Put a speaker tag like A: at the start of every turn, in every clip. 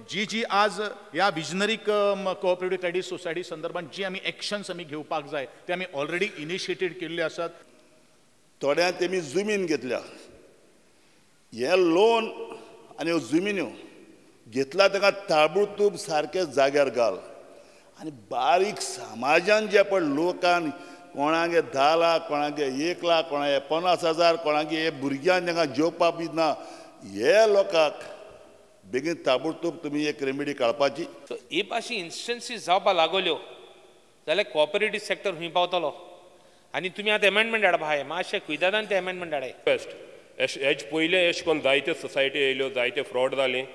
A: जी आज ह्या visionary cooperative credit society संदर्भात जी आम्ही एक्शन्स आम्ही घेवपाक जाय ते आम्ही ऑलरेडी इनिशिएटेड केल्ले आसात.
B: थोड्या तेमी जुमीन घेतल्या. हे लोन आनी ह्यो जुमिन्यो घेतला ताका ताबडतोब सारके जाग्यार घाल. आनी बारीक समाजान जे पळय लोकांक कोणागे 10 लाख, कोणागे 1 लाख, कोणागे 50,000, कोणागे हे भुरग्यांक तांकां जेवपा बी ना, हे लोकांक बेगीन ताबडतोब तुमी एक रेमेडी काडपाची.
C: सो ही अशी इन्स्टन्सीस जावपा लागल्यो जाल्यार कॉपरेटीव सेक्टर खंय पावतलो. आनी तुमी आतां एमेंडमेंट हाडपा हाय, मातशें कुयदादान ते एमेंडमेंट हाडाय.
D: बेस्ट हेज पयले अशें करून जायत्यो सोसायटी येयल्यो, जायते फ्रॉड जाले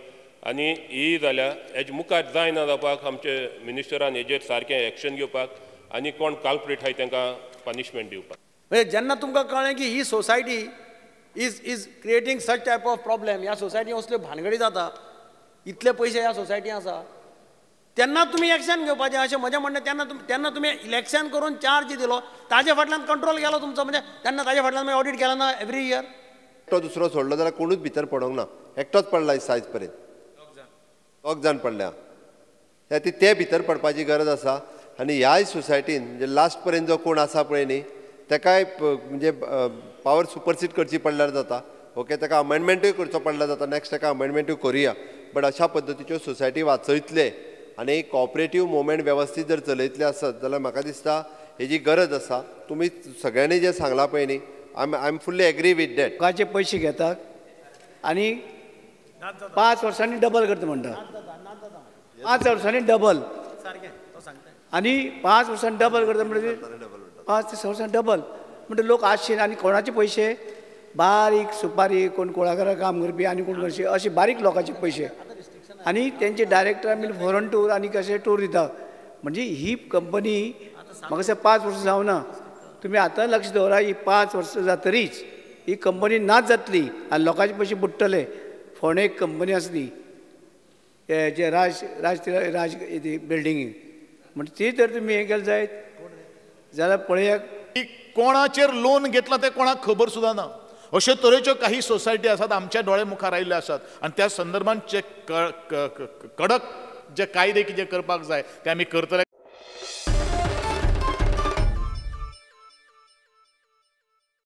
D: आनी ही जाल्यार हेजे मुखार जायना जावपाक आमचे मिनिस्टरान हेजेर सारकें एक्शन घेवपाक आनी कोण काल्प्रेट आहाय तांकां पनिशमेंट दिवपाक.
E: म्हणजे जेन्ना तुमकां कळ्ळें की ही society is creating such type of problem, ह्या सोसायटीन असल्यो भानगडी जाता, इतले पयशे ह्या सोसायटीन आसा, तेन्ना तुमी एक्शन घेवपाचें अशें म्हजें म्हणणें. तेन्ना तुमी इलेक्शन करून चार्ज दिलो, ताजे फाटल्यान कंट्रोल केलो तुमचो. म्हणजे तेन्ना ताजे फाटल्यान मागीर ऑडिट केलो ना एवरी इयर.
F: एकटो दुसरो सोडलो जाल्यार कोणूच भितर पडोंक ना. एकटोच पडला सायज पर्यंत, 2 जाण पडल्या. ते भितर पडपाची गरज आसा. आनी ह्याय सोसायटीन म्हणजे लास्ट पर्यंत जो कोण आसा पळय न्ही, ताकाय म्हणजे पावर सुपरसीड करची पडल्यार जाता. ओके, ताका अमेंडमेंटूय करचो पडल्यार जाता. नेक्स्ट ताका अमेंडमेंटूय करुया. बट अशा पद्दतीच्यो सोसायटी वाचयतले आनी कॉपरेटीव मुवमेंट वेवस्थीत जर चलयतले आसत जाल्यार म्हाका दिसता हेजी गरज आसा. तुमी सगळ्यांनी जें सांगलां पळय न्ही, I am fully agree with that.
E: लोकांचे पयशे घेतात आनी 5 वर्सांनी डबल करता म्हणटा. 5 वर्सांनी डबल आनी 5 वर्सांनी डबल करता म्हणजे 5 ते 6 वर्सांनी डबल म्हणजे लोक आसचे. आनी कोणाचे पयशे? बारीक सुपारी, कोण कुळागरां काम करपी आनी कोण करचे, अशे बारीक लोकांचे पयशे. आनी तेंचे डायरेक्टर मिल फॉरेन टूर आनी कशे टूर दिता. म्हणजे ही कंपनी म्हाका दिसता 5 वर्सां जावना. तुमी आतां लक्ष दवरा, ही 5 वर्सां जातरीच ही कंपनी नाच जातली आनी लोकांचे पयशे बुडटले. फोंडे एक कंपनी आसली जे राज बिल्डिंगी, म्हणजे ती जर तुमी हें केलें जायत जाल्यार पळयात
A: की कोणाचेर लोन घेतला ते कोणाक खबर सुद्धा ना. अशे तरेच्यो काही सोसायटी आसात आमच्या डोळे मुखार आयिल्ले आसात. आनी त्या संदर्भात जे कडक जे कायदे कितें करपाक जाय ते आमी करतले.